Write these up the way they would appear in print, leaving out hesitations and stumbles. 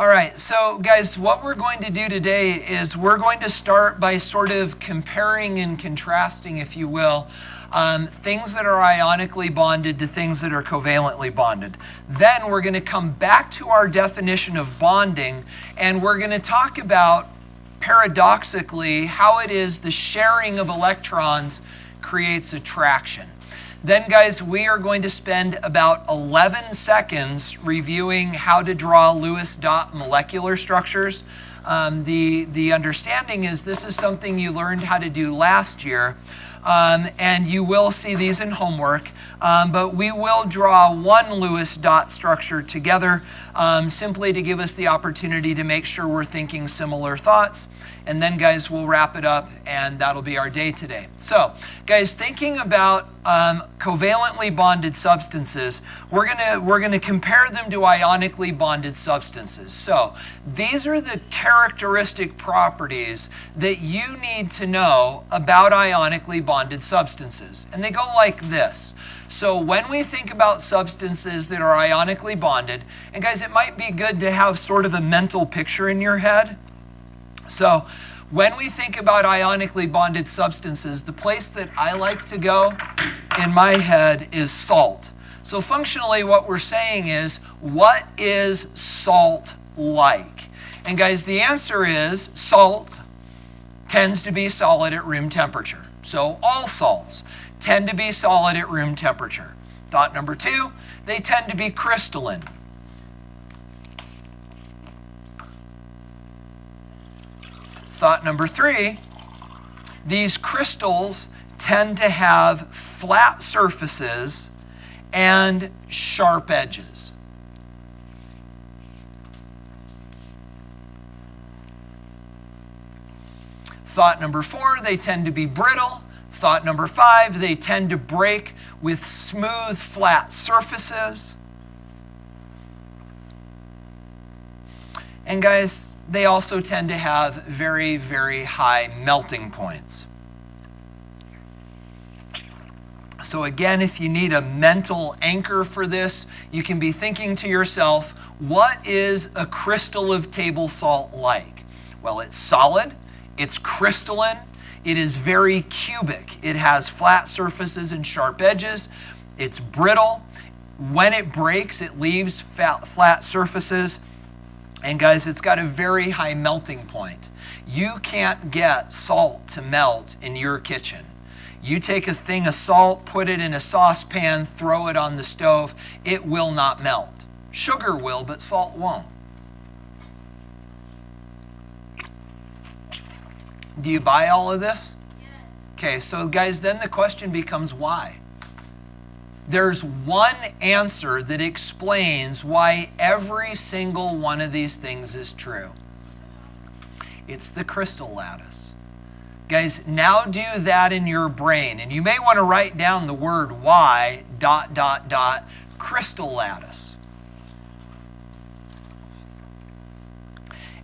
All right, so guys, what we're going to do today is we're going to start by sort of comparing and contrasting, if you will, things that are ionically bonded to things that are covalently bonded. Then we're going to come back to our definition of bonding, and we're going to talk about, paradoxically, how it is the sharing of electrons creates attraction. Then, guys, we are going to spend about 11 seconds reviewing how to draw Lewis dot molecular structures. The understanding is this is something you learned how to do last year, and you will see these in homework, but we will draw one Lewis dot structure together simply to give us the opportunity to make sure we're thinking similar thoughts. And then, guys, we'll wrap it up, and that'll be our day today. So, guys, thinking about covalently bonded substances, we're gonna compare them to ionically bonded substances. So, these are the characteristic properties that you need to know about ionically bonded substances, and they go like this. So when we think about substances that are ionically bonded, and guys, it might be good to have sort of a mental picture in your head. So when we think about ionically bonded substances, the place that I like to go in my head is salt. So functionally what we're saying is, what is salt like? And guys, the answer is salt tends to be solid at room temperature. So all salts tend to be solid at room temperature. Thought number two, they tend to be crystalline. Thought number three, these crystals tend to have flat surfaces and sharp edges. Thought number four, they tend to be brittle. Thought number five, they tend to break with smooth, flat surfaces. And guys, they also tend to have very, very high melting points. So again, if you need a mental anchor for this, you can be thinking to yourself, what is a crystal of table salt like? Well, it's solid, it's crystalline, it is very cubic. It has flat surfaces and sharp edges. It's brittle. When it breaks, it leaves flat surfaces. And guys, it's got a very high melting point. You can't get salt to melt in your kitchen. You take a thing of salt, put it in a saucepan, throw it on the stove, it will not melt. Sugar will, but salt won't. Do you buy all of this? Yes. Okay, so guys, then the question becomes why? There's one answer that explains why every single one of these things is true. It's the crystal lattice. Guys, now do that in your brain, and you may want to write down the word why, ... crystal lattice.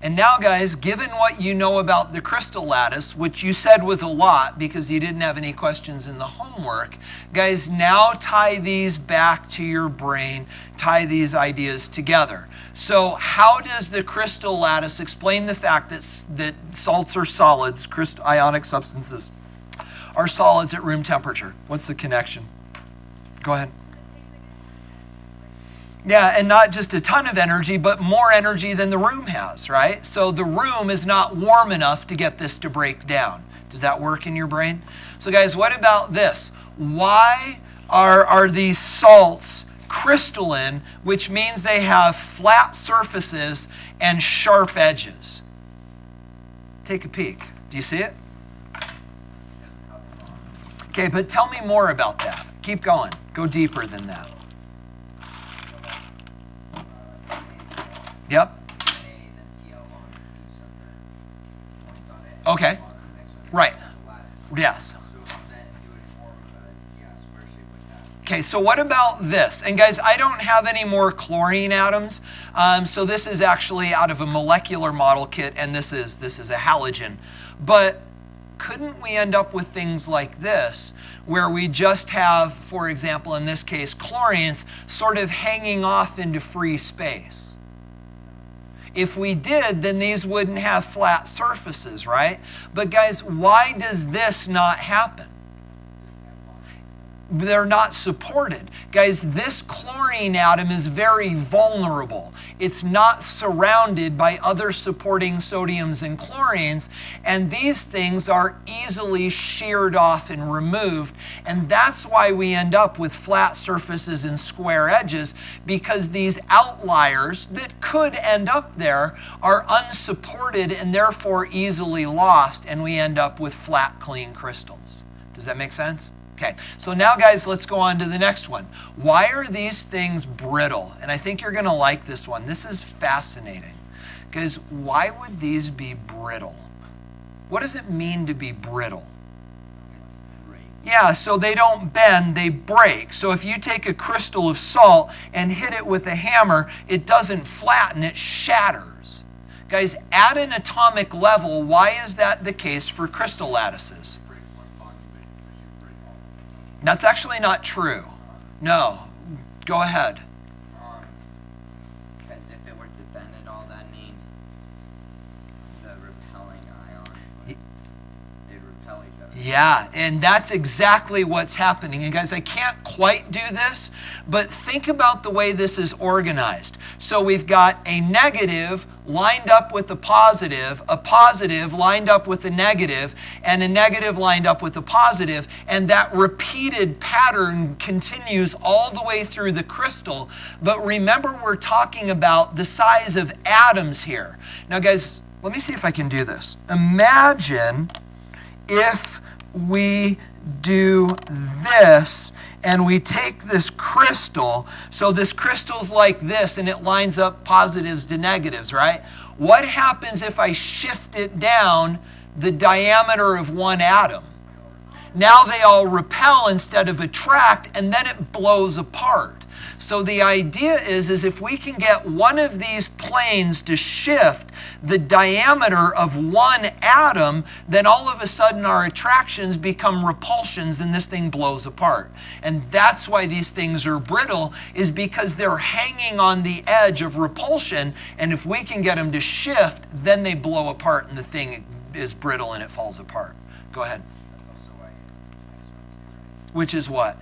And now, guys, given what you know about the crystal lattice, which you said was a lot because you didn't have any questions in the homework, guys, now tie these back to your brain, tie these ideas together. So how does the crystal lattice explain the fact that salts are solids, ionic substances are solids at room temperature? What's the connection? Go ahead. Yeah, and not just a ton of energy, but more energy than the room has, right? So the room is not warm enough to get this to break down. Does that work in your brain? So guys, what about this? Why are these salts crystalline, which means they have flat surfaces and sharp edges? Take a peek. Do you see it? Okay, but tell me more about that. Keep going. Go deeper than that. Yep. Okay. Right. Yes. Okay, so what about this? And guys, I don't have any more chlorine atoms, so this is actually out of a molecular model kit, and this is a halogen. But couldn't we end up with things like this, where we just have, for example, in this case, chlorines sort of hanging off into free space? If we did, then these wouldn't have flat surfaces, right? But guys, why does this not happen? They're not supported. Guys, this chlorine atom is very vulnerable. It's not surrounded by other supporting sodiums and chlorines, and these things are easily sheared off and removed, and that's why we end up with flat surfaces and square edges, because these outliers that could end up there are unsupported and therefore easily lost, and we end up with flat, clean crystals. Does that make sense? Okay, so now guys, let's go on to the next one. Why are these things brittle? And I think you're going to like this one. This is fascinating. Guys, why would these be brittle? What does it mean to be brittle? Yeah, so they don't bend, they break. So if you take a crystal of salt and hit it with a hammer, it doesn't flatten, it shatters. Guys, at an atomic level, why is that the case for crystal lattices? That's actually not true. No. Go ahead. Because if it were to bend at all, that means the repelling ions, they'd repel each other. Yeah, and that's exactly what's happening. And guys, I can't quite do this, but think about the way this is organized. So we've got a negative lined up with a positive lined up with a negative, and a negative lined up with a positive, and that repeated pattern continues all the way through the crystal. But remember, we're talking about the size of atoms here. Now guys, let me see if I can do this. Imagine if we do this and we take this crystal, so this crystal's like this and it lines up positives to negatives, right? What happens if I shift it down the diameter of one atom? Now they all repel instead of attract, and then it blows apart. So the idea is if we can get one of these planes to shift the diameter of one atom, then all of a sudden our attractions become repulsions and this thing blows apart. And that's why these things are brittle, is because they're hanging on the edge of repulsion, and if we can get them to shift, then they blow apart and the thing is brittle and it falls apart. Go ahead. Which is what?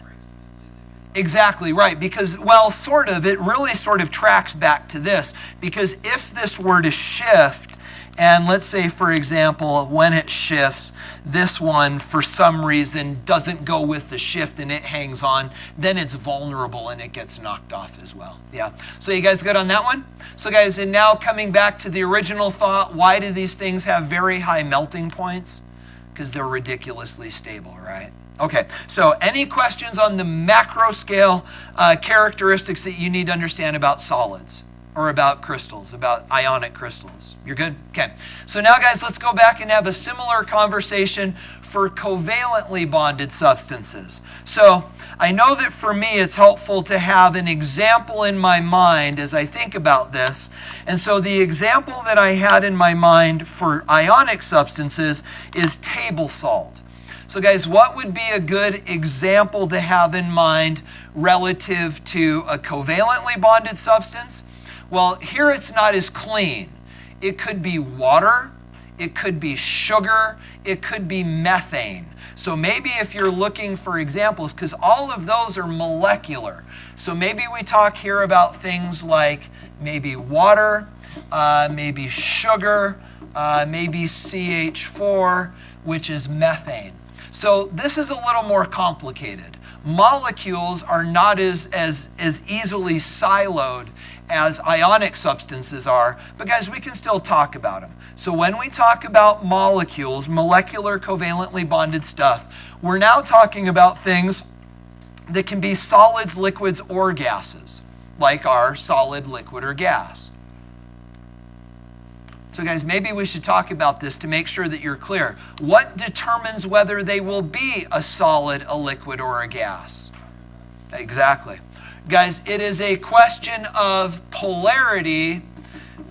Exactly right, because, well, sort of, it really sort of tracks back to this, because if this were to shift, and let's say, for example, when it shifts, this one, for some reason, doesn't go with the shift and it hangs on, then it's vulnerable and it gets knocked off as well. Yeah, so you guys good on that one? So guys, and now coming back to the original thought, why do these things have very high melting points? Because they're ridiculously stable, right? Okay, so any questions on the macro scale characteristics that you need to understand about solids or about crystals, about ionic crystals? You're good? Okay, so now guys, let's go back and have a similar conversation for covalently bonded substances. So I know that for me it's helpful to have an example in my mind as I think about this. And so the example that I had in my mind for ionic substances is table salt. So guys, what would be a good example to have in mind relative to a covalently bonded substance? Well, here it's not as clean. It could be water, it could be sugar, it could be methane. So maybe if you're looking for examples, because all of those are molecular. So maybe we talk here about things like maybe water, maybe sugar, maybe CH4, which is methane. So this is a little more complicated. Molecules are not as easily siloed as ionic substances are, but guys, we can still talk about them. So when we talk about molecules, molecular covalently bonded stuff, we're now talking about things that can be solids, liquids, or gases, like our solid, liquid, or gas. So guys, maybe we should talk about this to make sure that you're clear. What determines whether they will be a solid, a liquid, or a gas? Exactly. Guys, it is a question of polarity,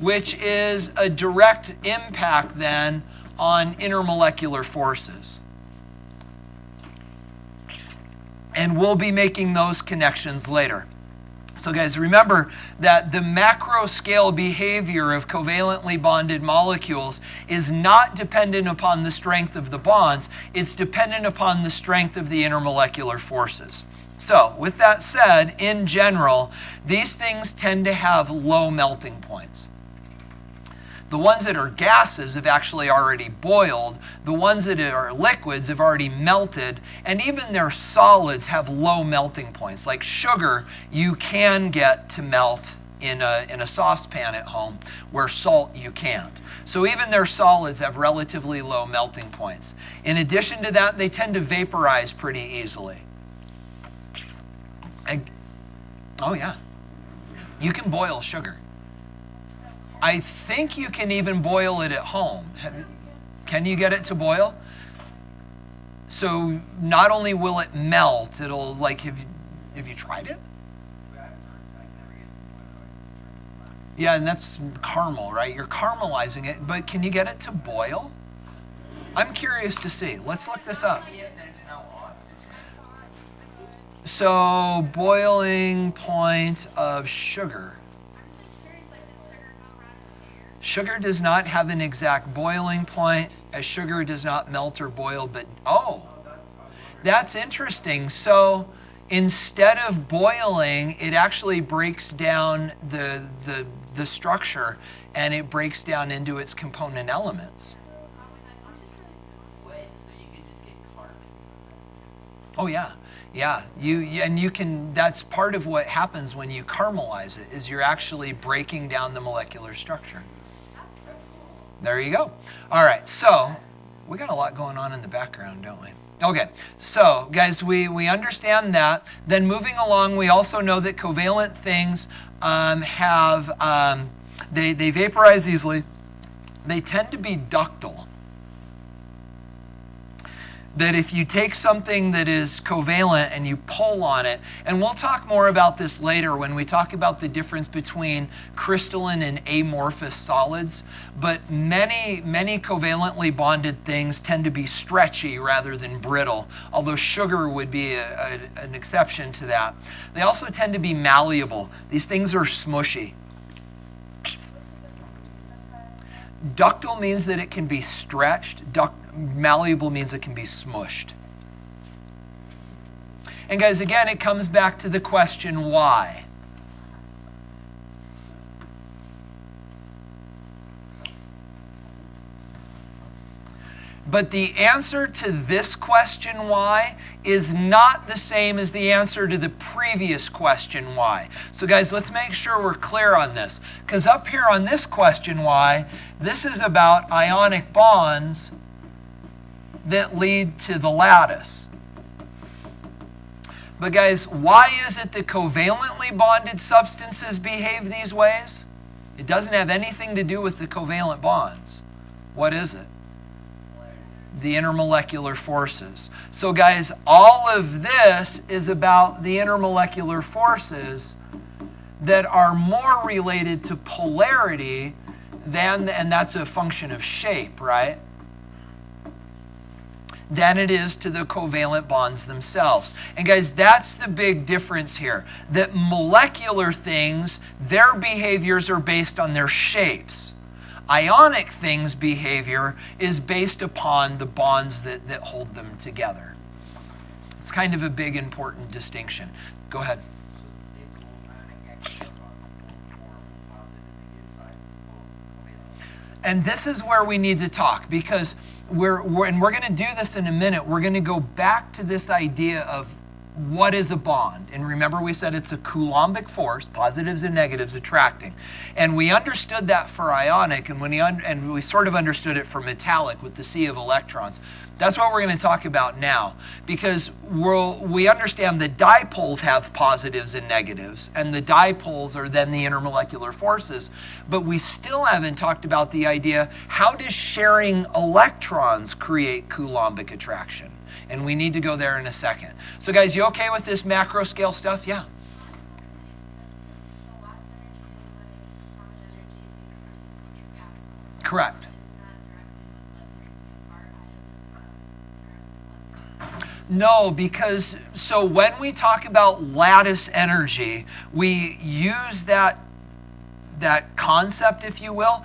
which is a direct impact then on intermolecular forces. And we'll be making those connections later. So guys, remember that the macro scale behavior of covalently bonded molecules is not dependent upon the strength of the bonds, it's dependent upon the strength of the intermolecular forces. So with that said, in general, these things tend to have low melting points. The ones that are gases have actually already boiled. The ones that are liquids have already melted. And even their solids have low melting points. Like sugar, you can get to melt in a saucepan at home, where salt you can't. So even their solids have relatively low melting points. In addition to that, they tend to vaporize pretty easily. Oh yeah, you can boil sugar. I think you can even boil it at home. Can you get it to boil? So not only will it melt, it'll like, have you tried it? Yeah, and that's caramel, right? You're caramelizing it, but can you get it to boil? I'm curious to see. Let's look this up. So boiling point of sugar. Sugar does not have an exact boiling point, as sugar does not melt or boil, but oh, that's interesting. So instead of boiling, it actually breaks down the structure, and it breaks down into its component elements. Oh yeah. Yeah, you can, that's part of what happens when you caramelize it, is you're actually breaking down the molecular structure. There you go. All right, so we got a lot going on in the background, don't we? Okay, so guys, we understand that. Then moving along, we also know that covalent things they vaporize easily. They tend to be ductile. That if you take something that is covalent and you pull on it, and we'll talk more about this later when we talk about the difference between crystalline and amorphous solids, but many covalently bonded things tend to be stretchy rather than brittle, although sugar would be an exception to that. They also tend to be malleable. These things are smushy. Ductile means that it can be stretched. Malleable means it can be smushed. And guys, again, it comes back to the question, why? But the answer to this question, why, is not the same as the answer to the previous question, why. So guys, let's make sure we're clear on this. Because up here on this question, why, this is about ionic bonds that lead to the lattice. But guys, why is it that covalently bonded substances behave these ways? It doesn't have anything to do with the covalent bonds. What is it? The intermolecular forces. So guys, all of this is about the intermolecular forces that are more related to polarity than, and that's a function of shape, right? Than it is to the covalent bonds themselves. And guys, that's the big difference here. That molecular things, their behaviors are based on their shapes. Ionic things' behavior is based upon the bonds that hold them together. It's kind of a big, important distinction. Go ahead. And this is where we need to talk, because we're going to do this in a minute. We're going to go back to this idea of what is a bond. And remember, we said it's a Coulombic force, positives and negatives attracting. And we understood that for ionic, and we sort of understood it for metallic with the sea of electrons. That's what we're going to talk about now, because we understand that dipoles have positives and negatives, and the dipoles are then the intermolecular forces, but we still haven't talked about the idea, how does sharing electrons create Coulombic attraction? And we need to go there in a second. So guys, you okay with this macro scale stuff? Yeah. Correct. No, because so when we talk about lattice energy, we use that concept, if you will,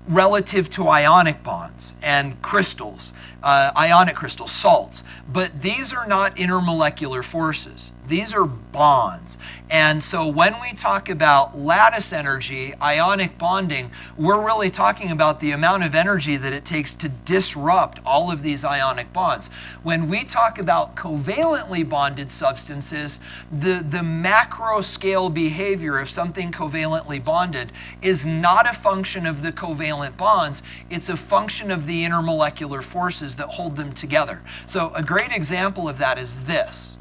relative to ionic bonds and crystals, ionic crystals, salts. But these are not intermolecular forces. These are bonds. And so when we talk about lattice energy, ionic bonding, we're really talking about the amount of energy that it takes to disrupt all of these ionic bonds. When we talk about covalently bonded substances, the macro scale behavior of something covalently bonded is not a function of the covalent bonds, it's a function of the intermolecular forces that hold them together. So a great example of that is this.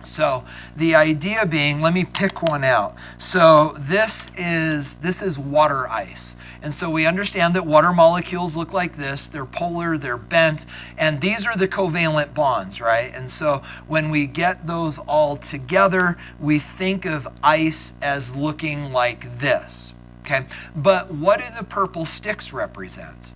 So the idea being, let me pick one out. So this is water ice. And so we understand that water molecules look like this. They're polar, they're bent, and these are the covalent bonds, right? And so when we get those all together, we think of ice as looking like this, okay? But what do the purple sticks represent?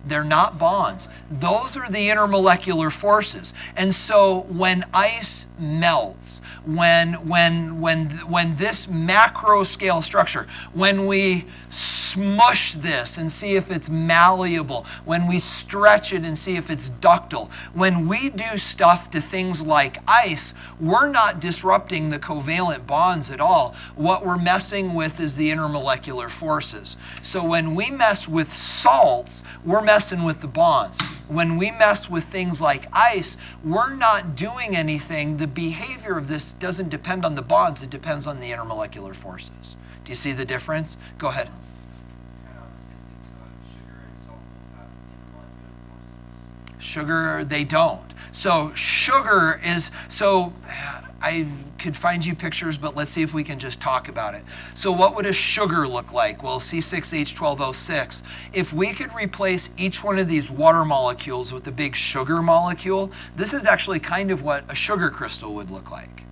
They're not bonds. Those are the intermolecular forces. And so when ice melts, when this macro scale structure, when we smush this and see if it's malleable, when we stretch it and see if it's ductile, when we do stuff to things like ice, we're not disrupting the covalent bonds at all. What we're messing with is the intermolecular forces. So when we mess with salts, we're messing with the bonds. When we mess with things like ice, we're not doing anything. The behavior of this doesn't depend on the bonds, it depends on the intermolecular forces. Do you see the difference? Go ahead. Sugar, they don't. So sugar is, so I could find you pictures, but let's see if we can just talk about it. So what would a sugar look like? Well, C6H12O6. If we could replace each one of these water molecules with a big sugar molecule, this is actually kind of what a sugar crystal would look like.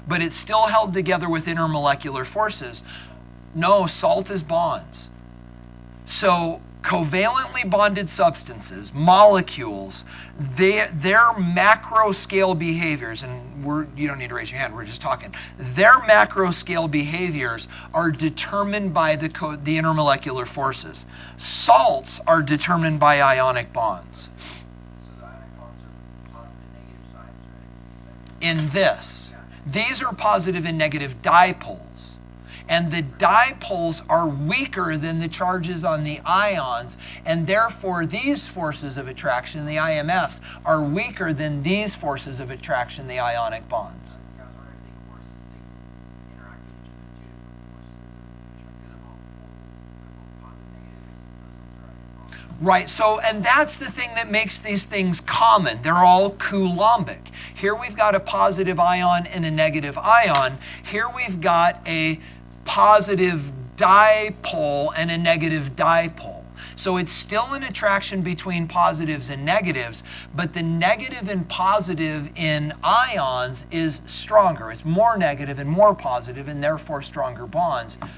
But it's still held together with intermolecular forces. No, salt is bonds. So covalently bonded substances, molecules, their macro scale behaviors, and you don't need to raise your hand, we're just talking. Their macro scale behaviors are determined by the intermolecular forces. Salts are determined by ionic bonds. So the ionic bonds are positive and negative signs, right? In this, these are positive and negative dipoles. And the dipoles are weaker than the charges on the ions, and therefore these forces of attraction, the IMFs, are weaker than these forces of attraction, the ionic bonds. I was wondering if they interact with each other, two different forces, because they're both positive, negatives, those ones are ionic bonds. Right, so, and that's the thing that makes these things common. They're all coulombic. Here we've got a positive ion and a negative ion. Here we've got a positive dipole and a negative dipole. So it's still an attraction between positives and negatives, but the negative and positive in ions is stronger. It's more negative and more positive, and therefore stronger bonds. Do you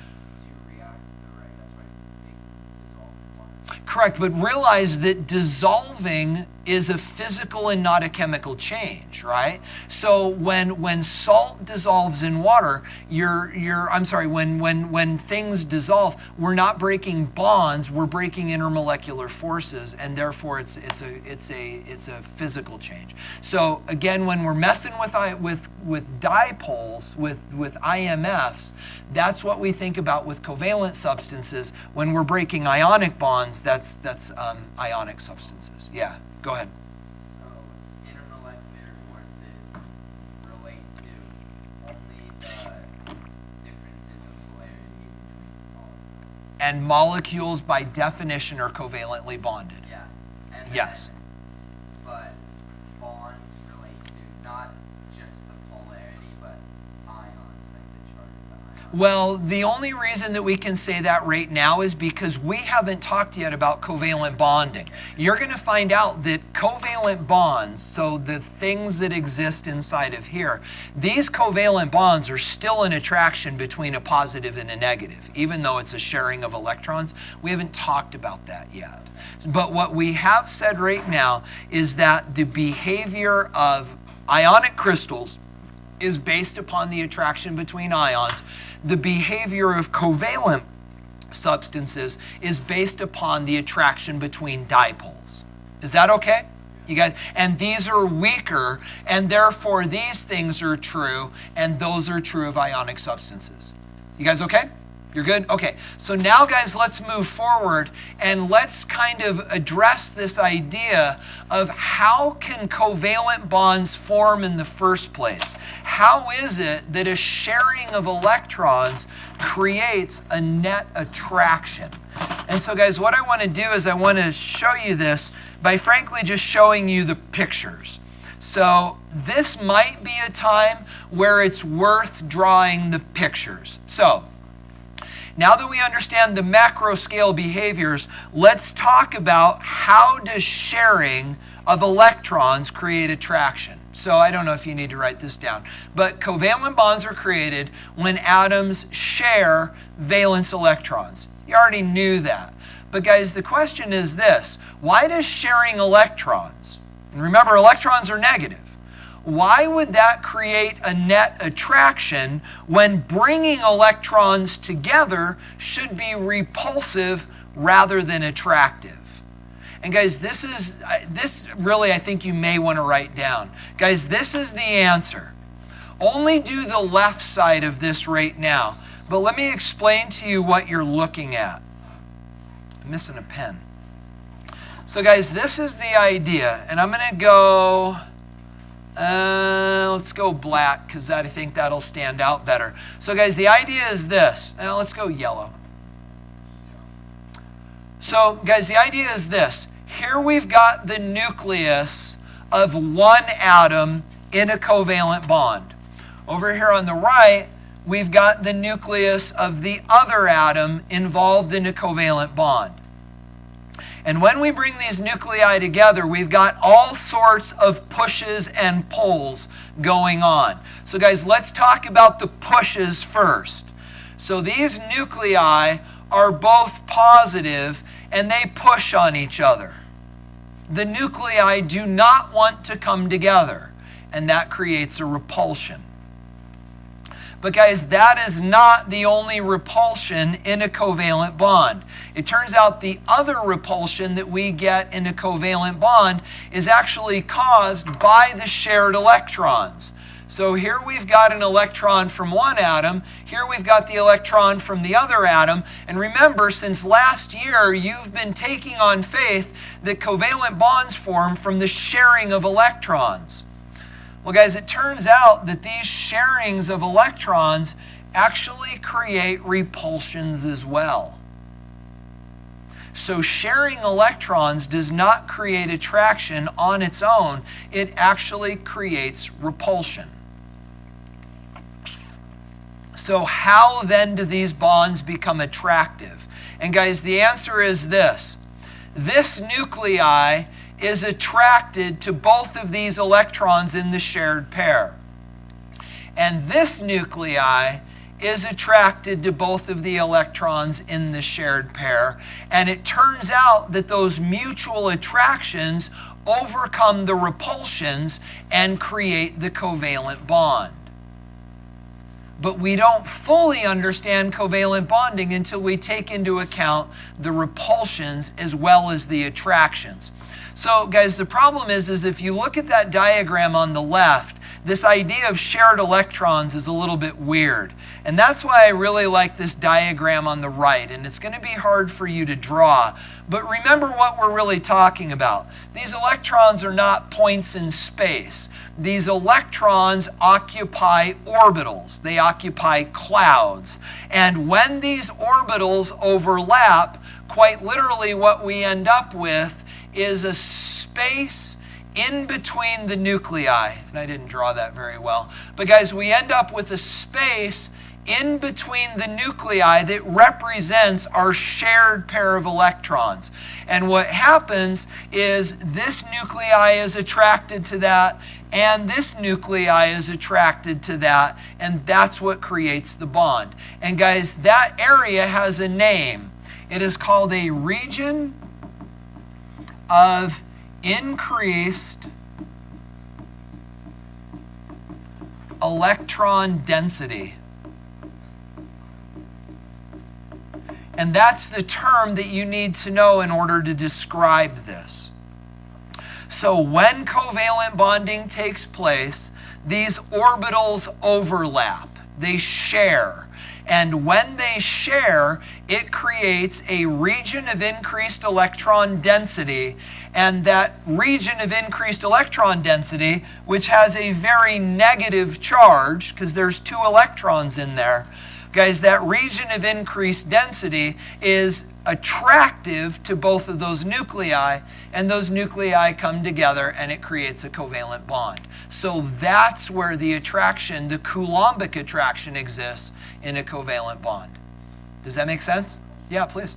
react the right? That's why they dissolve in water. Correct, but realize that dissolving is a physical and not a chemical change, right? So when salt dissolves in water, when things dissolve, we're not breaking bonds, we're breaking intermolecular forces, and therefore it's a physical change. So again, when we're messing with dipoles, with IMFs, that's what we think about with covalent substances. When we're breaking ionic bonds, that's ionic substances. Yeah. Go ahead. So, intermolecular forces relate to only the differences of polarity between molecules. And molecules, by definition, are covalently bonded. Yeah. And Yes. But bonds relate to not just the polarity, but ions, like the charge of the ions. Well, the only reason that we can say that right now is because we haven't talked yet about covalent bonding. You're going to find out that covalent bonds, so the things that exist inside of here, these covalent bonds are still an attraction between a positive and a negative, even though it's a sharing of electrons. We haven't talked about that yet. But what we have said right now is that the behavior of ionic crystals is based upon the attraction between ions. The behavior of covalent substances is based upon the attraction between dipoles. Is that okay? You guys? And these are weaker, and therefore these things are true, and those are true of ionic substances. You guys okay? You're good? Okay. So now, guys, let's move forward and let's kind of address this idea of how can covalent bonds form in the first place? How is it that a sharing of electrons creates a net attraction? And so, guys, what I want to do is I want to show you this by frankly just showing you the pictures. So this might be a time where it's worth drawing the pictures. So now that we understand the macro scale behaviors, let's talk about how does sharing of electrons create attraction. So I don't know if you need to write this down, but covalent bonds are created when atoms share valence electrons. You already knew that. But guys, the question is this: why does sharing electrons, and remember electrons are negative, why would that create a net attraction when bringing electrons together should be repulsive rather than attractive? And guys, this really I think you may want to write down. Guys, this is the answer. Only do the left side of this right now, but let me explain to you what you're looking at. I'm missing a pen. So guys, this is the idea, and I'm going to go... let's go black because I think that'll stand out better. So guys, the idea is this. Let's go yellow. So guys, the idea is this. Here we've got the nucleus of one atom in a covalent bond. Over here on the right, we've got the nucleus of the other atom involved in a covalent bond. And when we bring these nuclei together, we've got all sorts of pushes and pulls going on. So guys, let's talk about the pushes first. So these nuclei are both positive and they push on each other. The nuclei do not want to come together, and that creates a repulsion. But guys, that is not the only repulsion in a covalent bond. It turns out the other repulsion that we get in a covalent bond is actually caused by the shared electrons. So here we've got an electron from one atom, here we've got the electron from the other atom, and remember, since last year, you've been taking on faith that covalent bonds form from the sharing of electrons. Well, guys, it turns out that these sharings of electrons actually create repulsions as well. So sharing electrons does not create attraction on its own. It actually creates repulsion. So how then do these bonds become attractive? And guys, the answer is this. This nuclei is attracted to both of these electrons in the shared pair. And this nuclei is attracted to both of the electrons in the shared pair. And it turns out that those mutual attractions overcome the repulsions and create the covalent bond. But we don't fully understand covalent bonding until we take into account the repulsions as well as the attractions. So guys, the problem is if you look at that diagram on the left, this idea of shared electrons is a little bit weird. And that's why I really like this diagram on the right. And it's going to be hard for you to draw. But remember what we're really talking about. These electrons are not points in space. These electrons occupy orbitals. They occupy clouds. And when these orbitals overlap, quite literally what we end up with is a space in between the nuclei. And I didn't draw that very well. But guys, we end up with a space in between the nuclei that represents our shared pair of electrons. And what happens is this nuclei is attracted to that, and this nuclei is attracted to that, and that's what creates the bond. And guys, that area has a name. It is called a region of increased electron density. And that's the term that you need to know in order to describe this. So when covalent bonding takes place, these orbitals overlap. They share. And when they share, it creates a region of increased electron density. And that region of increased electron density, which has a very negative charge, because there's 2 electrons in there, guys, that region of increased density is attractive to both of those nuclei, and those nuclei come together and it creates a covalent bond. So that's where the attraction, the Coulombic attraction, exists in a covalent bond. Does that make sense? Yeah, please.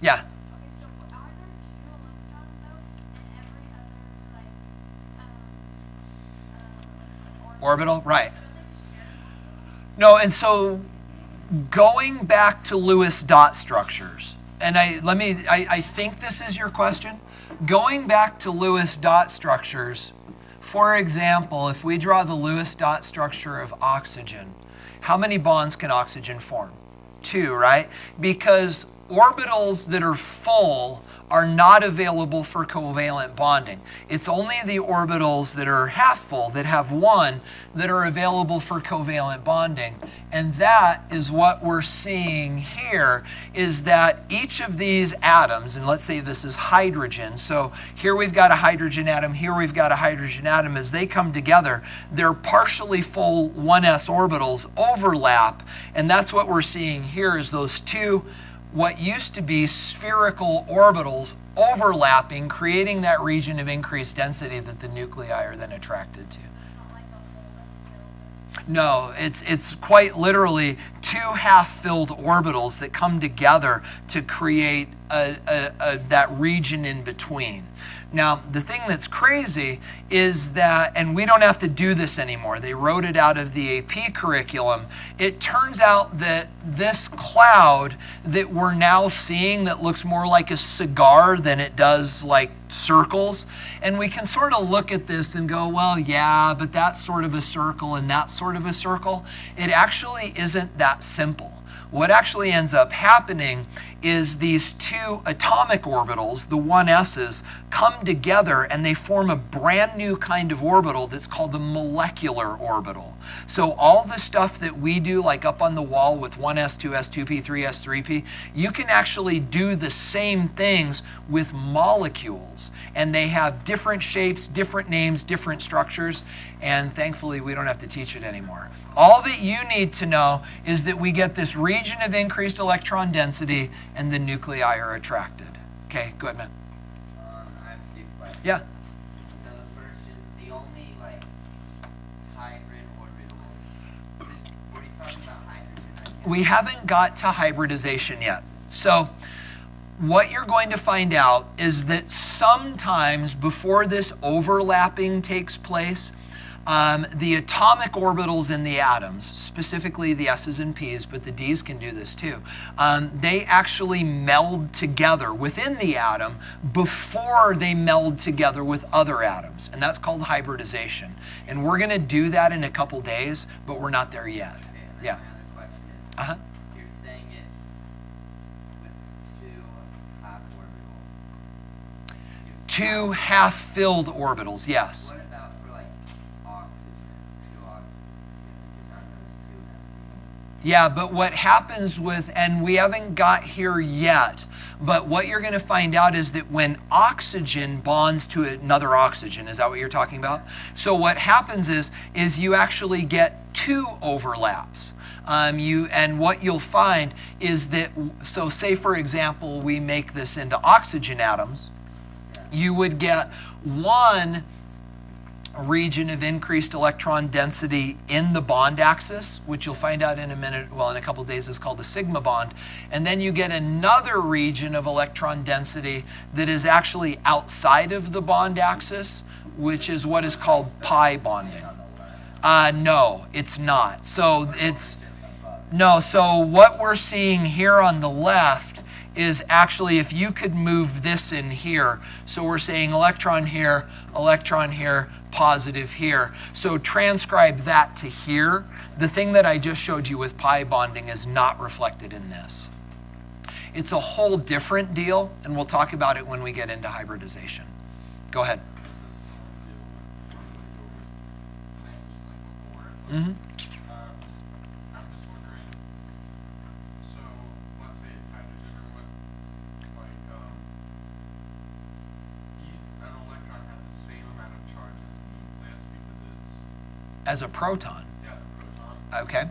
Yeah. Orbital, right. No, and so going back to Lewis dot structures, and I think this is your question. Going back to Lewis dot structures, for example, if we draw the Lewis dot structure of oxygen, how many bonds can oxygen form? 2, right? Because orbitals that are full are not available for covalent bonding. It's only the orbitals that are half full, that have 1, that are available for covalent bonding. And that is what we're seeing here, is that each of these atoms, and let's say this is hydrogen, so here we've got a hydrogen atom, here we've got a hydrogen atom, as they come together, their partially full 1s orbitals overlap, and that's what we're seeing here, is those 2 what used to be spherical orbitals overlapping, creating that region of increased density that the nuclei are then attracted to. No, it's quite literally 2 half-filled orbitals that come together to create that region in between. Now, the thing that's crazy is that, and we don't have to do this anymore, they wrote it out of the AP curriculum, it turns out that this cloud that we're now seeing that looks more like a cigar than it does like circles, and we can sort of look at this and go, well, yeah, but that's sort of a circle and that's sort of a circle. It actually isn't that simple. What actually ends up happening is these 2 atomic orbitals, the 1s's, come together and they form a brand new kind of orbital that's called the molecular orbital. So all the stuff that we do, like up on the wall with 1s, 2s, 2p, 3s, 3p, you can actually do the same things with molecules. And they have different shapes, different names, different structures, and thankfully we don't have to teach it anymore. All that you need to know is that we get this region of increased electron density and the nuclei are attracted. Okay, go ahead, man. I have 2 questions. Yeah. So the first is the only hybrid orbitals. What are you talking about hydrogen? We haven't got to hybridization yet. So what you're going to find out is that sometimes before this overlapping takes place, the atomic orbitals in the atoms, specifically the S's and P's, but the D's can do this too, they actually meld together within the atom before they meld together with other atoms. And that's called hybridization. And we're going to do that in a couple days, but we're not there yet. Okay, and then Yeah. my other question is, Uh-huh. you're saying it's with 2 half orbitals. 2 half-filled orbitals, yes. What about for oxygen? 2 oxygens. Aren't those 2 Yeah, but what happens with, and we haven't got here yet, but what you're going to find out is that when oxygen bonds to another oxygen, is that what you're talking about? So what happens is you actually get 2 overlaps. And what you'll find is that, so say for example, we make this into oxygen atoms, you would get 1 a region of increased electron density in the bond axis, which you'll find out in a minute, well, in a couple of days is called the sigma bond. And then you get another region of electron density that is actually outside of the bond axis, which is what is called pi bonding. No, it's not. So what we're seeing here on the left is actually if you could move this in here. So we're saying electron here, positive here. So transcribe that to here. The thing that I just showed you with pi bonding is not reflected in this. It's a whole different deal, and we'll talk about it when we get into hybridization. Go ahead. Mm-hmm. I'm just wondering, so let's say it's hydrogen or what, like, an electron has the same amount of charge as the nucleus because it's... As a proton. Yeah, as a proton. Okay.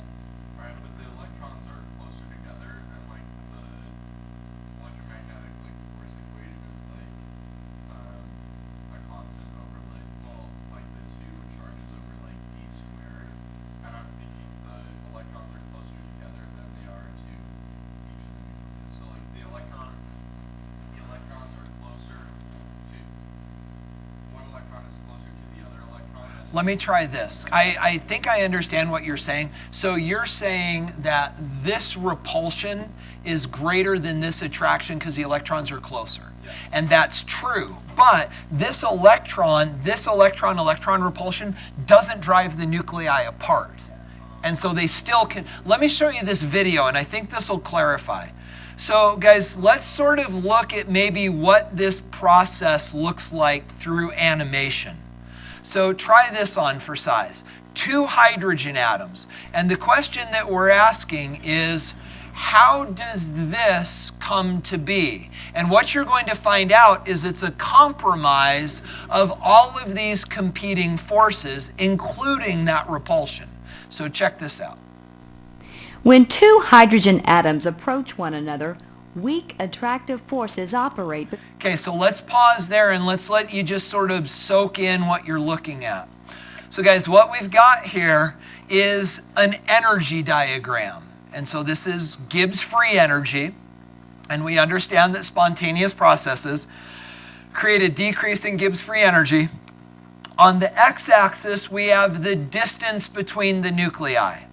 Right, but the electrons are closer together and like the electromagnetic like force equation is like a constant over like, well, like the two charges over like d squared. And I'm thinking the electrons are closer together than they are to each of the nucleus. So like the electrons are closer to, one electron is closer to the other electron. Let me try this. I think I understand what you're saying. So you're saying that this repulsion is greater than this attraction because the electrons are closer. Yes. And that's true. But this electron repulsion doesn't drive the nuclei apart. And so they still can. Let me show you this video, and I think this will clarify. So guys, let's sort of look at maybe what this process looks like through animation. So try this on for size. 2 hydrogen atoms. And the question that we're asking is, how does this come to be? And what you're going to find out is it's a compromise of all of these competing forces, including that repulsion. So check this out. When 2 hydrogen atoms approach one another, weak attractive forces operate. Okay, so let's pause there and let's let you just sort of soak in what you're looking at. So guys, what we've got here is an energy diagram. And so this is Gibbs free energy. And we understand that spontaneous processes create a decrease in Gibbs free energy. On the x-axis, we have the distance between the nuclei.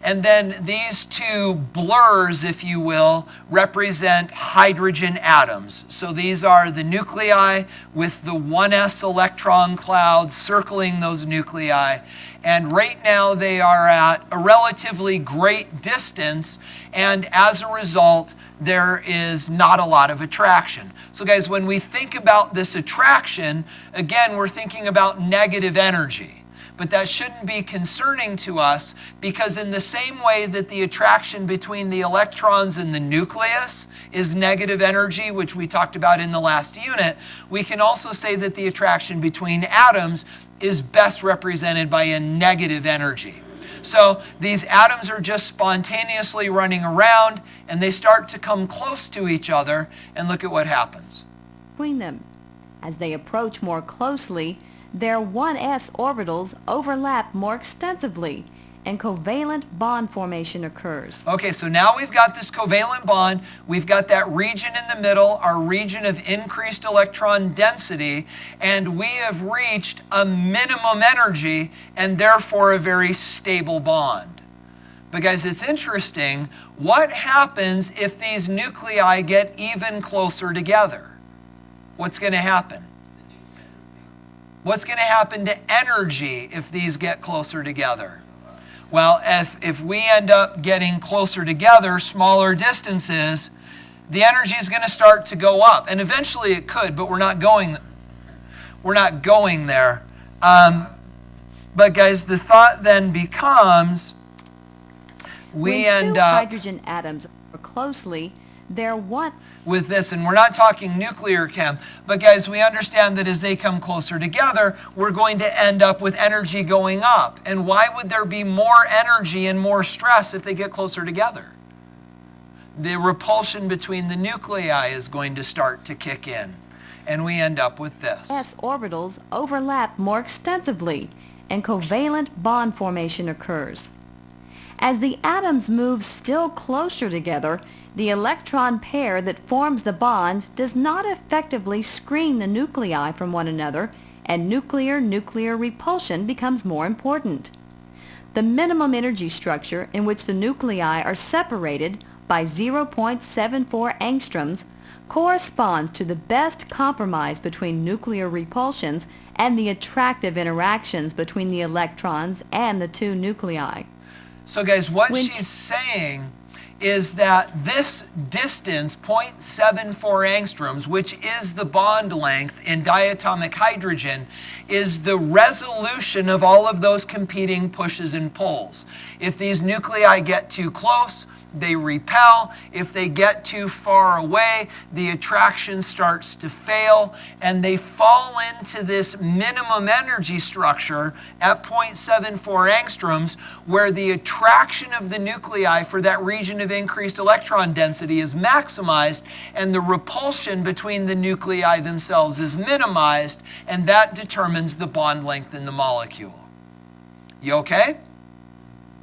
And then these 2 blurs, if you will, represent hydrogen atoms. So these are the nuclei with the 1s electron cloud circling those nuclei. And right now they are at a relatively great distance, and as a result, there is not a lot of attraction. So guys, when we think about this attraction, again, we're thinking about negative energy. But that shouldn't be concerning to us, because in the same way that the attraction between the electrons and the nucleus is negative energy, which we talked about in the last unit, we can also say that the attraction between atoms is best represented by a negative energy. So these atoms are just spontaneously running around, and they start to come close to each other, and look at what happens. Between them. As they approach more closely, their 1s orbitals overlap more extensively, and covalent bond formation occurs. Okay, so now we've got this covalent bond. We've got that region in the middle, our region of increased electron density, and we have reached a minimum energy and therefore a very stable bond. But guys, it's interesting. What happens if these nuclei get even closer together? What's going to happen? What's going to happen to energy if these get closer together? Well, if we end up getting closer together, smaller distances, the energy is going to start to go up. And eventually it could, but we're not going there. But guys, the thought then becomes we end up... When 2 hydrogen atoms are closely, they're one... with this, and we're not talking nuclear chem, but guys, we understand that as they come closer together, we're going to end up with energy going up. And why would there be more energy and more stress if they get closer together? The repulsion between the nuclei is going to start to kick in. and we end up with this. S orbitals overlap more extensively, and covalent bond formation occurs. As the atoms move still closer together, the electron pair that forms the bond does not effectively screen the nuclei from one another, and nuclear-nuclear repulsion becomes more important. The minimum energy structure in which the nuclei are separated by 0.74 angstroms corresponds to the best compromise between nuclear repulsions and the attractive interactions between the electrons and the two nuclei. So guys, what When she's saying is that this distance, 0.74 angstroms, which is the bond length in diatomic hydrogen, is the resolution of all of those competing pushes and pulls. If these nuclei get too close, they repel. If they get too far away, the attraction starts to fail, and they fall into this minimum energy structure at 0.74 angstroms, where the attraction of the nuclei for that region of increased electron density is maximized, and the repulsion between the nuclei themselves is minimized, and that determines the bond length in the molecule. You okay?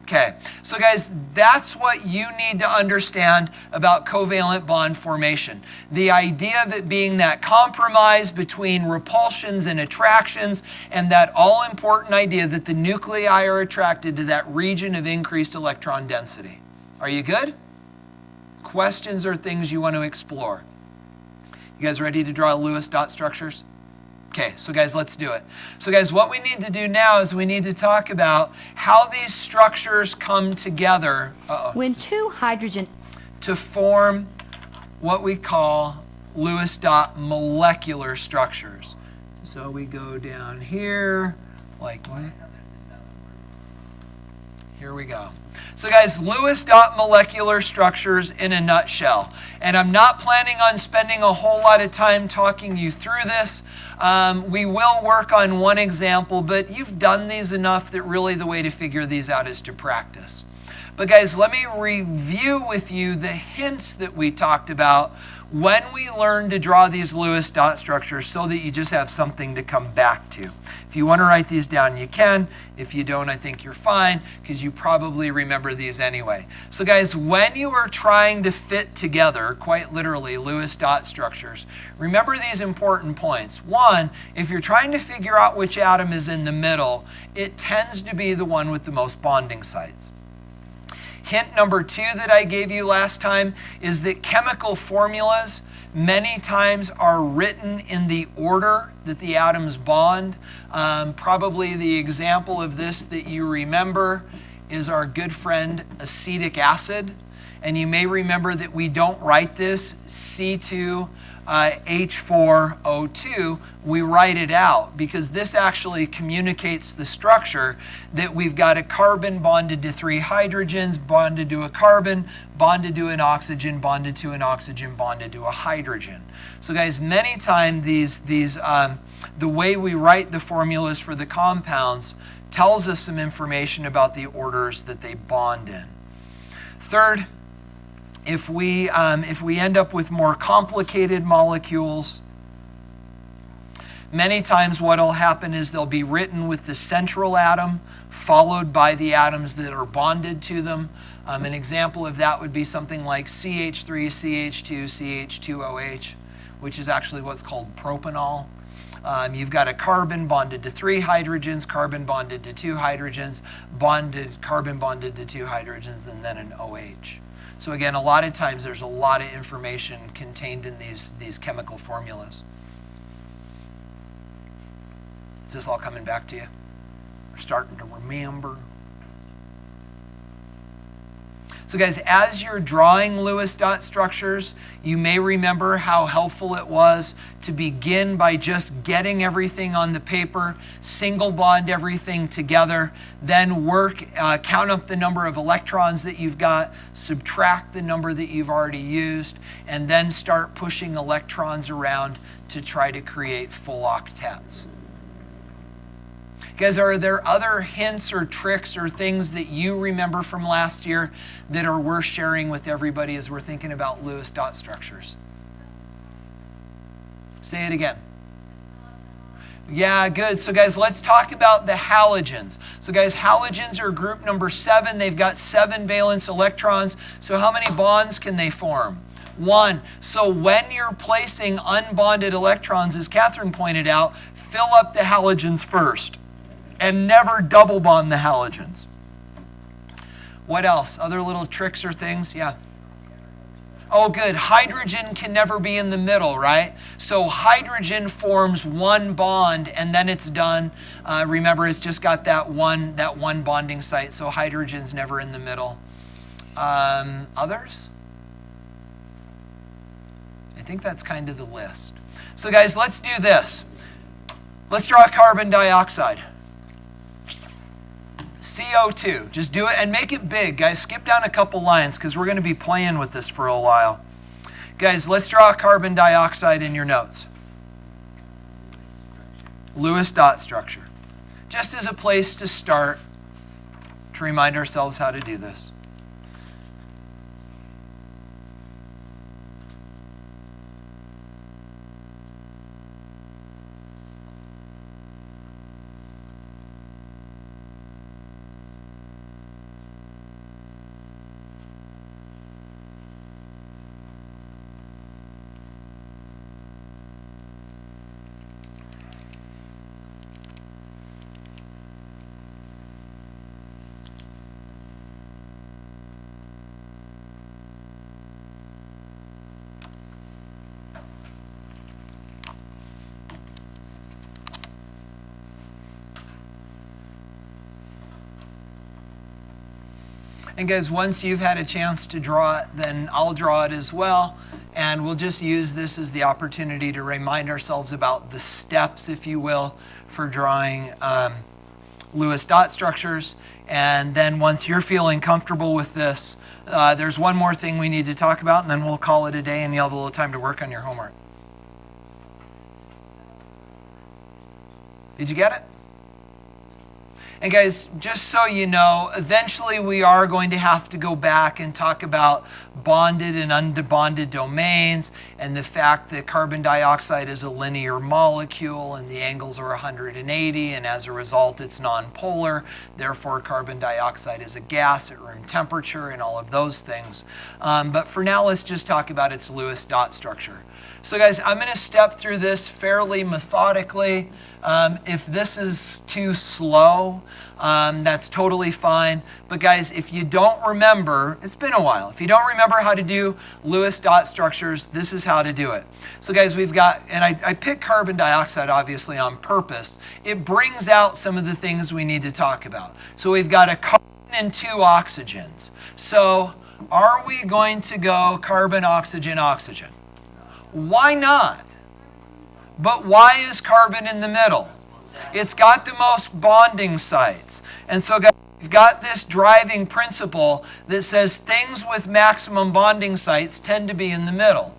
Okay, so guys, that's what you need to understand about covalent bond formation. The idea of it being that compromise between repulsions and attractions, and that all-important idea that the nuclei are attracted to that region of increased electron density. Are you good? Questions or things you want to explore? You guys ready to draw Lewis dot structures? Okay, so guys, let's do it. So guys, what we need to do now is we need to talk about how these structures come together When two hydrogen to form what we call Lewis dot molecular structures. So we go down here, like here we go. So guys, Lewis dot molecular structures in a nutshell. And I'm not planning on spending a whole lot of time talking you through this. We will work on one example, but you've done these enough that really the way to figure these out is to practice. But guys, let me review with you the hints that we talked about when we learned to draw these Lewis dot structures, so that you just have something to come back to. If you want to write these down, you can. If you don't, I think you're fine, because you probably remember these anyway. So guys, when you are trying to fit together, quite literally, Lewis dot structures, remember these important points. One, if you're trying to figure out which atom is in the middle, it tends to be the one with the most bonding sites. Hint number 2 that I gave you last time is that chemical formulas many times are written in the order that the atoms bond. Probably the example of this that you remember is our good friend acetic acid. And you may remember that we don't write this C2H4O2. We write it out because this actually communicates the structure that we've got a carbon bonded to 3 hydrogens, bonded to a carbon, bonded to an oxygen, bonded to an oxygen, bonded to a hydrogen. So guys, many times the way we write the formulas for the compounds tells us some information about the orders that they bond in. Third, if we end up with more complicated molecules, many times what will happen is they'll be written with the central atom followed by the atoms that are bonded to them. An example of that would be something like CH3, CH2, CH2OH, which is actually what's called propanol. You've got a carbon bonded to 3 hydrogens, carbon bonded to 2 hydrogens, carbon bonded to 2 hydrogens, and then an OH. So again, a lot of times there's a lot of information contained in these chemical formulas. Is this all coming back to you? We're starting to remember. So guys, as you're drawing Lewis dot structures, you may remember how helpful it was to begin by just getting everything on the paper, single bond everything together, then count up the number of electrons that you've got, subtract the number that you've already used, and then start pushing electrons around to try to create full octets. Guys, are there other hints or tricks or things that you remember from last year that are worth sharing with everybody as we're thinking about Lewis dot structures? Say it again. Yeah, good. So guys, let's talk about the halogens. So guys, halogens are group number 7. They've got 7 valence electrons. So how many bonds can they form? 1. So when you're placing unbonded electrons, as Catherine pointed out, fill up the halogens first and never double bond the halogens. What else? Other little tricks or things? Yeah. Oh, good. Hydrogen can never be in the middle, right? So hydrogen forms 1 bond, and then it's done. Remember, it's just got that one bonding site, so hydrogen's never in the middle. Others? I think that's kind of the list. So guys, let's do this. Let's draw carbon dioxide. CO2. Just do it and make it big, guys. Skip down a couple lines because we're going to be playing with this for a while. Guys, let's draw carbon dioxide in your notes. Lewis dot structure. Just as a place to start to remind ourselves how to do this. And guys, once you've had a chance to draw it, then I'll draw it as well. And we'll just use this as the opportunity to remind ourselves about the steps, if you will, for drawing Lewis dot structures. And then once you're feeling comfortable with this, there's one more thing we need to talk about, and then we'll call it a day, and you'll have a little time to work on your homework. Did you get it? And guys, just so you know, eventually we are going to have to go back and talk about bonded and unbonded domains and the fact that carbon dioxide is a linear molecule and the angles are 180, and as a result it's nonpolar. Therefore, carbon dioxide is a gas at room temperature and all of those things. But for now, let's just talk about its Lewis dot structure. So guys, I'm going to step through this fairly methodically. If this is too slow, that's totally fine. But guys, if you don't remember, it's been a while. If you don't remember how to do Lewis dot structures, this is how to do it. So guys, we've got, and I picked carbon dioxide obviously on purpose. It brings out some of the things we need to talk about. So we've got a carbon and 2 oxygens. So are we going to go carbon, oxygen, oxygen? Why not? But why is carbon in the middle? It's got the most bonding sites. And so guys, we've got this driving principle that says things with maximum bonding sites tend to be in the middle.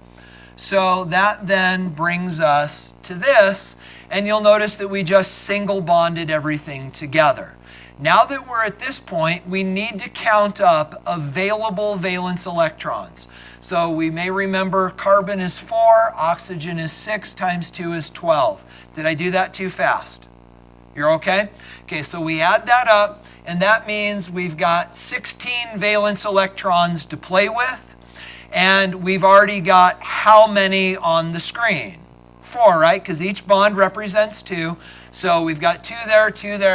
So that then brings us to this, and you'll notice that we just single bonded everything together. Now that we're at this point, we need to count up available valence electrons. So we may remember carbon is 4, oxygen is 6, times 2 is 12. Did I do that too fast? You're okay? Okay, so we add that up, and that means we've got 16 valence electrons to play with, and we've already got how many on the screen? 4, right? Because each bond represents 2. So we've got 2 there,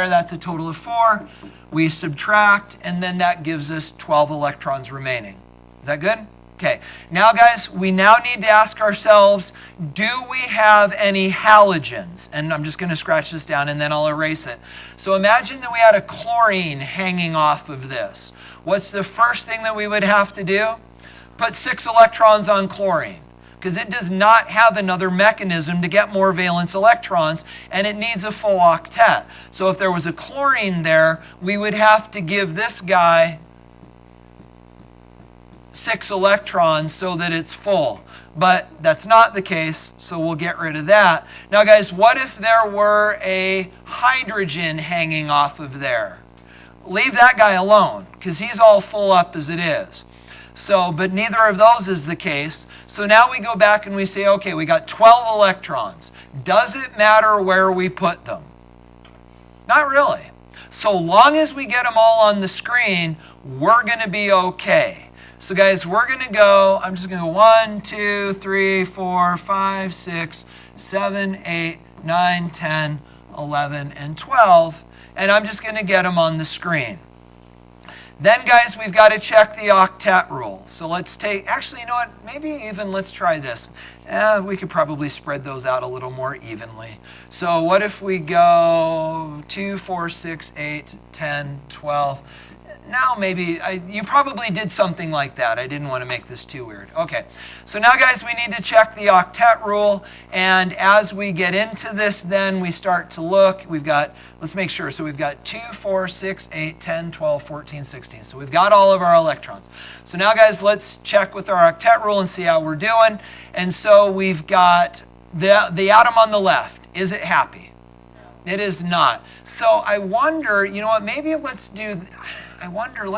that's a total of 4. We subtract, and then that gives us 12 electrons remaining. Is that good? Okay, now guys, we now need to ask ourselves, do we have any halogens? And I'm just going to scratch this down and then I'll erase it. So imagine that we had a chlorine hanging off of this. What's the first thing that we would have to do? Put 6 electrons on chlorine, because it does not have another mechanism to get more valence electrons, and it needs a full octet. So if there was a chlorine there, we would have to give this guy 6 electrons so that it's full. But that's not the case, so we'll get rid of that. Now guys, what if there were a hydrogen hanging off of there? Leave that guy alone, because he's all full up as it is. So, but neither of those is the case. So now we go back and we say, okay, we got 12 electrons. Does it matter where we put them? Not really. So long as we get them all on the screen, we're going to be okay. So guys, we're going to go, I'm just going to go 1, 2, 3, 4, 5, 6, 7, 8, 9, 10, 11, and 12. And I'm just going to get them on the screen. Then, guys, we've got to check the octet rule. So let's take, actually, you know what? Maybe even let's try this. We could probably spread those out a little more evenly. So what if we go 2, 4, 6, 8, 10, 12. Now maybe, you probably did something like that. I didn't want to make this too weird. Okay, so now guys, we need to check the octet rule. And as we get into this, then we start to look. We've got, let's make sure. So we've got 2, 4, 6, 8, 10, 12, 14, 16. So we've got all of our electrons. So now guys, let's check with our octet rule and see how we're doing. And so we've got the atom on the left. Is it happy? It is not. So I wonder, you know what, maybe let's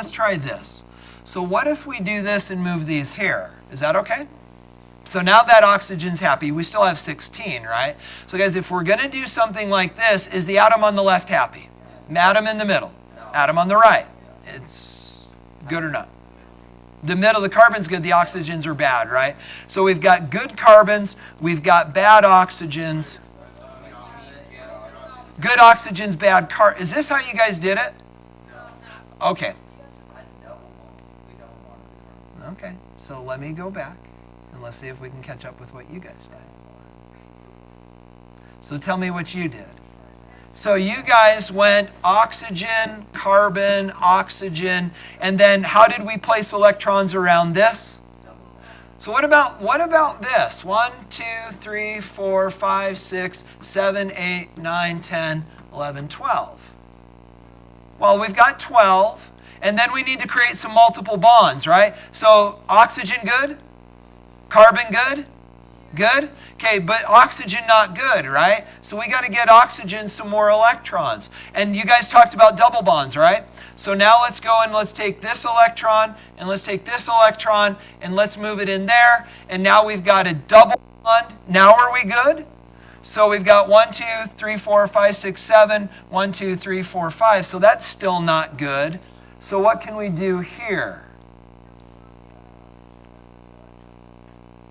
try this. So what if we do this and move these here? Is that okay? So now that oxygen's happy, we still have 16, right? So guys, if we're going to do something like this, is the atom on the left happy? Atom in the middle? Atom on the right? It's good or not? The middle, the carbon's good, the oxygens are bad, right? So we've got good carbons, we've got bad oxygens. Good oxygens, bad carbon. Is this how you guys did it? Okay. Okay, so let me go back and let's see if we can catch up with what you guys did. So tell me what you did. So you guys went oxygen, carbon, oxygen, and then how did we place electrons around this? So what about this? 1, 2, 3, 4, 5, 6, 7, 8, 9, 10, 11, 12. Well, we've got 12, and then we need to create some multiple bonds, right? So oxygen good? Carbon good? Good? Okay, but oxygen not good, right? So we got to get oxygen some more electrons. And you guys talked about double bonds, right? So now let's go and let's take this electron, and let's take this electron, and let's move it in there. And now we've got a double bond. Now are we good? So we've got 1, 2, 3, 4, 5, 6, 7. 1, 2, 3, 4, 5. So that's still not good. So what can we do here?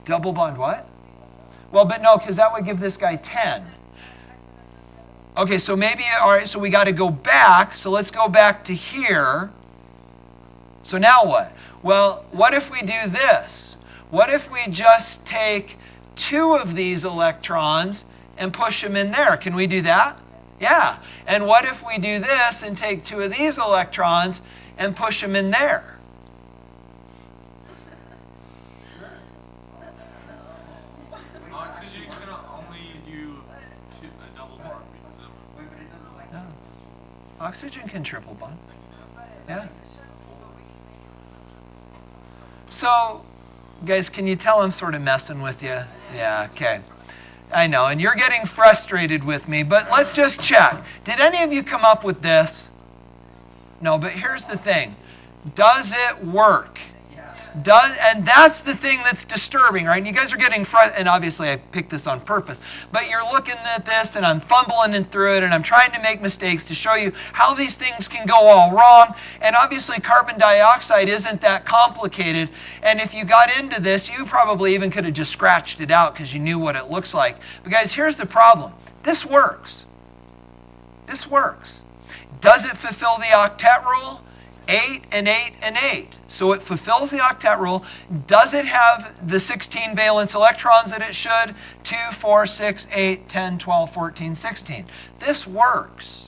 Double bond what? Well, but no, because that would give this guy 10. Okay, so maybe, all right, so we got to go back. So let's go back to here. So now what? Well, what if we do this? What if we just take 2 of these electrons and push them in there? Can we do that? Yeah. And what if we do this and take 2 of these electrons and push them in there? Oxygen can only do a double bond because of No. Oxygen can triple bond. Yeah. So, guys, can you tell I'm sort of messing with you? Yeah, okay. I know, and you're getting frustrated with me, but let's just check. Did any of you come up with this? No, but here's the thing. Does it work? And that's the thing that's disturbing, right? And you guys are getting frustrated, and obviously I picked this on purpose, but you're looking at this and I'm fumbling through it and I'm trying to make mistakes to show you how these things can go all wrong. And obviously carbon dioxide isn't that complicated. And if you got into this, you probably even could have just scratched it out because you knew what it looks like. But guys, here's the problem. This works. This works. Does it fulfill the octet rule? 8 and 8 and 8. So it fulfills the octet rule. Does it have the 16 valence electrons that it should? 2, 4, 6, 8, 10, 12, 14, 16. This works.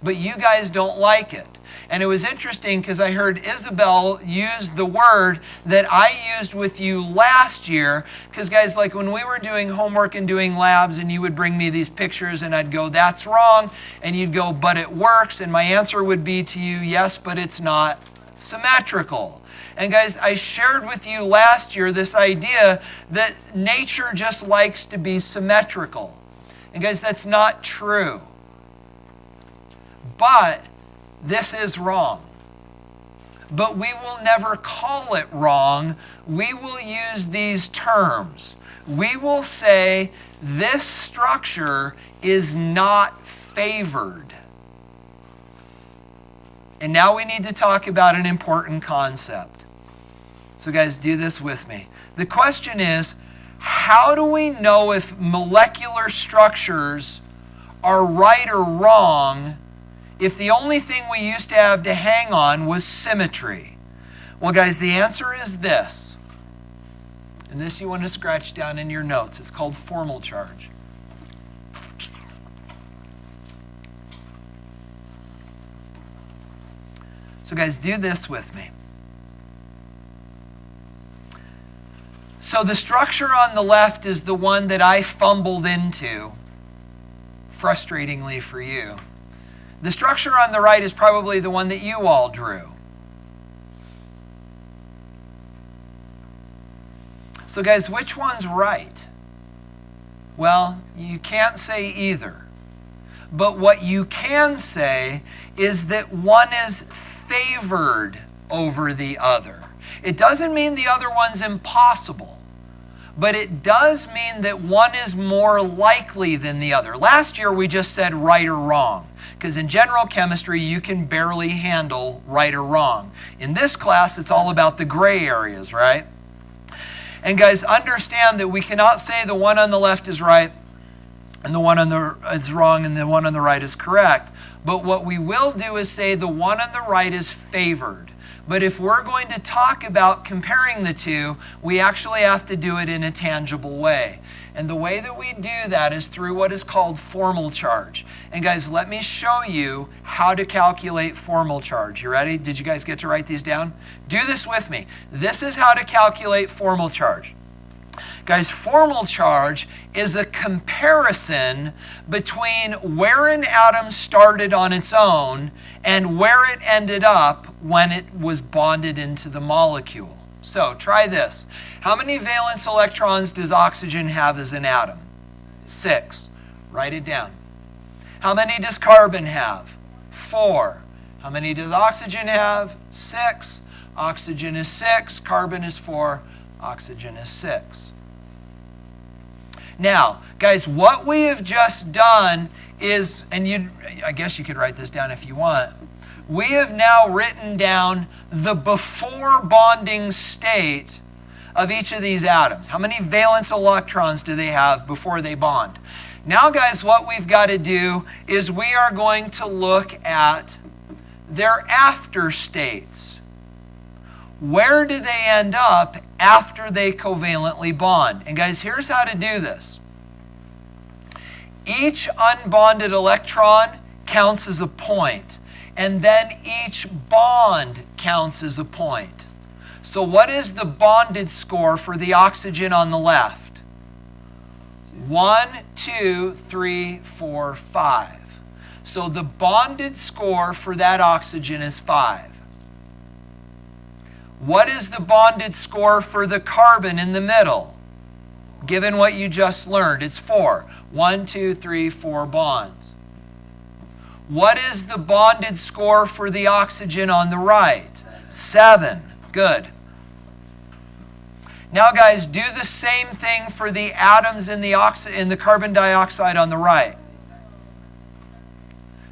But you guys don't like it. And it was interesting because I heard Isabel use the word that I used with you last year. Because guys, like when we were doing homework and doing labs and you would bring me these pictures and I'd go, that's wrong. And you'd go, but it works. And my answer would be to you, yes, but it's not symmetrical. And guys, I shared with you last year this idea that nature just likes to be symmetrical. And guys, that's not true. But this is wrong. but we will never call it wrong. We will use these terms. We will say this structure is not favored. And now we need to talk about an important concept. So guys, do this with me. The question is, how do we know if molecular structures are right or wrong if the only thing we used to have to hang on was symmetry? Well, guys, the answer is this. And this you want to scratch down in your notes. It's called formal charge. So guys, do this with me. So the structure on the left is the one that I fumbled into, frustratingly for you. The structure on the right is probably the one that you all drew. So guys, which one's right? Well, you can't say either. But what you can say is that one is favored over the other. It doesn't mean the other one's impossible, but it does mean that one is more likely than the other. Last year we just said right or wrong, because in general chemistry you can barely handle right or wrong. In this class it's all about the gray areas, right? And guys, understand that we cannot say the one on the left is right and the one on the is wrong and the one on the right is correct. But what we will do is say the one on the right is favored. But if we're going to talk about comparing the two, we actually have to do it in a tangible way. And the way that we do that is through what is called formal charge. And guys, let me show you how to calculate formal charge. You ready? Did you guys get to write these down? Do this with me. This is how to calculate formal charge. Guys, formal charge is a comparison between where an atom started on its own and where it ended up when it was bonded into the molecule. So try this. How many valence electrons does oxygen have as an atom? 6. Write it down. How many does carbon have? 4. How many does oxygen have? 6. Oxygen is 6. Carbon is 4. Oxygen is 6. Now, guys, what we have just done is, and I guess you could write this down if you want, we have now written down the before bonding state of each of these atoms. How many valence electrons do they have before they bond? Now, guys, what we've got to do is we are going to look at their after states. Where do they end up after they covalently bond? And guys, here's how to do this. Each unbonded electron counts as a point, and then each bond counts as a point. So what is the bonded score for the oxygen on the left? 1, 2, 3, 4, 5. So the bonded score for that oxygen is 5. What is the bonded score for the carbon in the middle? Given what you just learned, it's 4. 1, 2, 3, 4 bonds. What is the bonded score for the oxygen on the right? 7. Good. Now, guys, do the same thing for the atoms in the carbon dioxide on the right.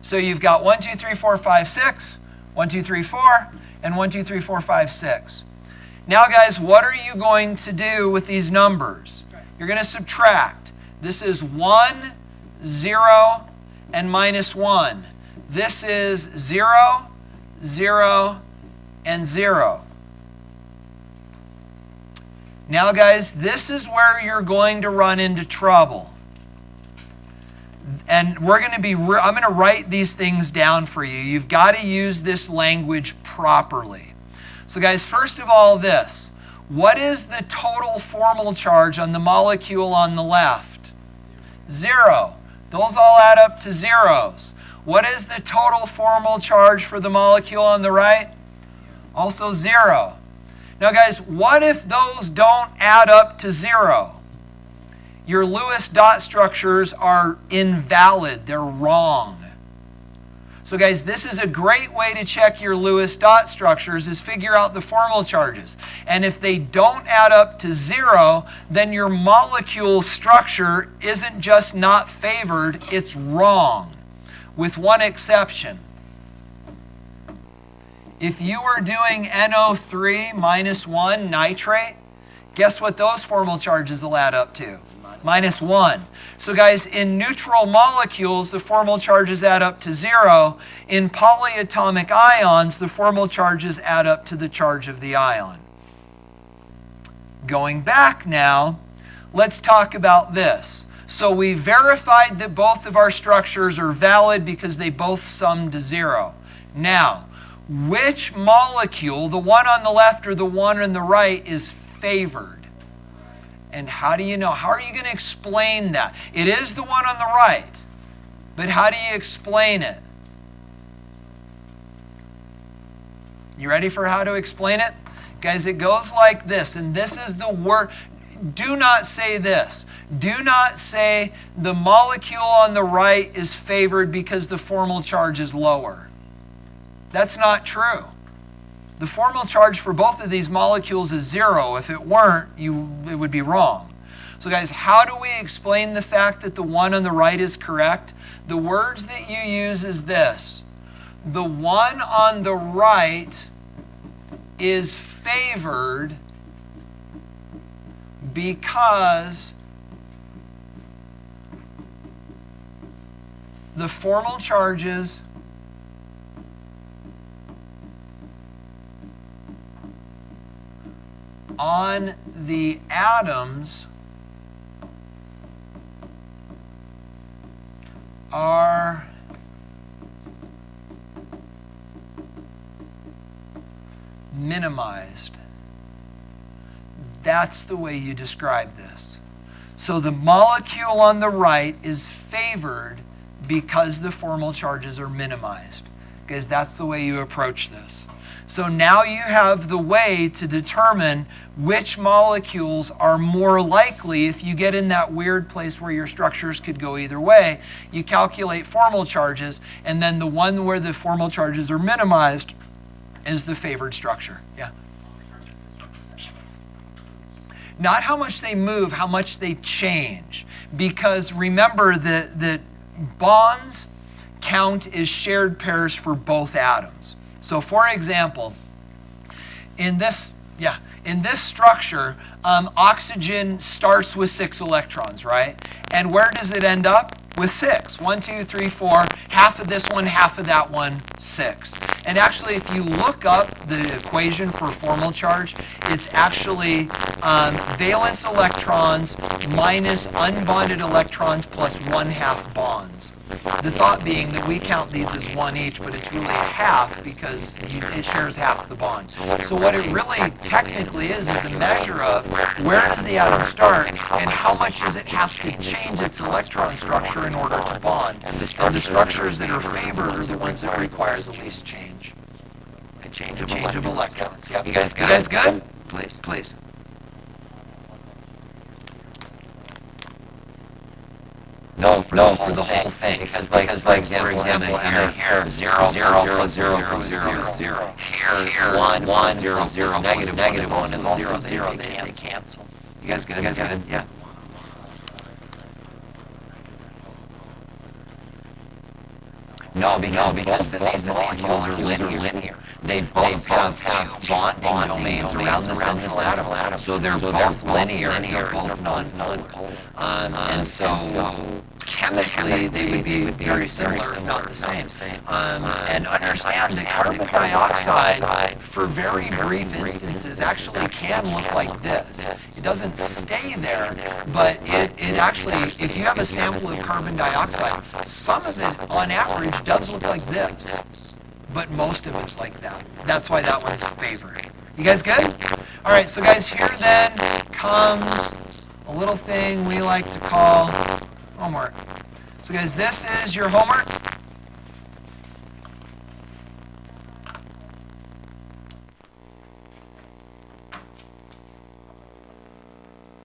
So you've got 1, 2, 3, 4, 5, 6, 1, 2, 3, 4, and 1, 2, 3, 4, 5, 6. Now, guys, what are you going to do with these numbers? You're going to subtract. This is 1, 0, and minus 1. This is 0, 0, and 0. Now, guys, this is where you're going to run into trouble. And I'm going to write these things down for you. You've got to use this language properly. So, guys, first of all, this. What is the total formal charge on the molecule on the left? 0. Those all add up to zeros. What is the total formal charge for the molecule on the right? Also 0. Now, guys, what if those don't add up to 0? Your Lewis dot structures are invalid. They're wrong. So guys, this is a great way to check your Lewis dot structures, is figure out the formal charges. And if they don't add up to 0, then your molecule structure isn't just not favored, it's wrong, with one exception. If you were doing NO3 minus 1 nitrate, guess what those formal charges will add up to? Minus 1. So guys, in neutral molecules, the formal charges add up to 0. In polyatomic ions, the formal charges add up to the charge of the ion. Going back now, let's talk about this. So we verified that both of our structures are valid because they both sum to 0. Now, which molecule, the one on the left or the one on the right, is favored? And how do you know? How are you going to explain that? It is the one on the right, but how do you explain it? You ready for how to explain it? Guys, it goes like this, and this is the word. Do not say this. Do not say the molecule on the right is favored because the formal charge is lower. That's not true. The formal charge for both of these molecules is 0. If it weren't, it would be wrong. So guys, how do we explain the fact that the one on the right is correct? The words that you use is this. The one on the right is favored because the formal charges on the atoms are minimized. That's the way you describe this. So the molecule on the right is favored because the formal charges are minimized. Because that's the way you approach this. So now you have the way to determine which molecules are more likely. If you get in that weird place where your structures could go either way, you calculate formal charges, and then the one where the formal charges are minimized is the favored structure. Yeah. Not how much they move, how much they change. Because remember that bonds count as shared pairs for both atoms. So for example, in this structure, oxygen starts with 6 electrons, right? And where does it end up? With 6. 1, 2, 3, 4. Half of this one, half of that one, 6. And actually, if you look up the equation for formal charge, it's actually valence electrons minus unbonded electrons plus 1/2 bonds. The thought being that we count these as 1 each, but it's really half because it shares half the bond. So what it really technically is a measure of where does the atom start and how much does it have to change its electron structure in order to bond. And the structures that are favored are the ones that require the least change. A change of electrons. Yep. You guys good? Please. No, for the whole thing. Because for example, and here 0, 0, 0, 0, 0, 0. Here 1, 1, 0, 0, negative 1 is also 0. They cancel. You guys good? Yeah. No, because both of these molecules are linear. They both have bonding domains around the central atom. So they're both linear and they're both non-polar. And so chemically they would be very similar, if not the same. And understand that carbon dioxide, for very brief instances, actually can look like this. It doesn't stay there, but it actually, if you have a sample of carbon dioxide, some of it, on average, does look like this. But most of it's like that. That's why that one's favored. You guys good? All right, so guys, here then comes a little thing we like to call homework. So guys, this is your homework.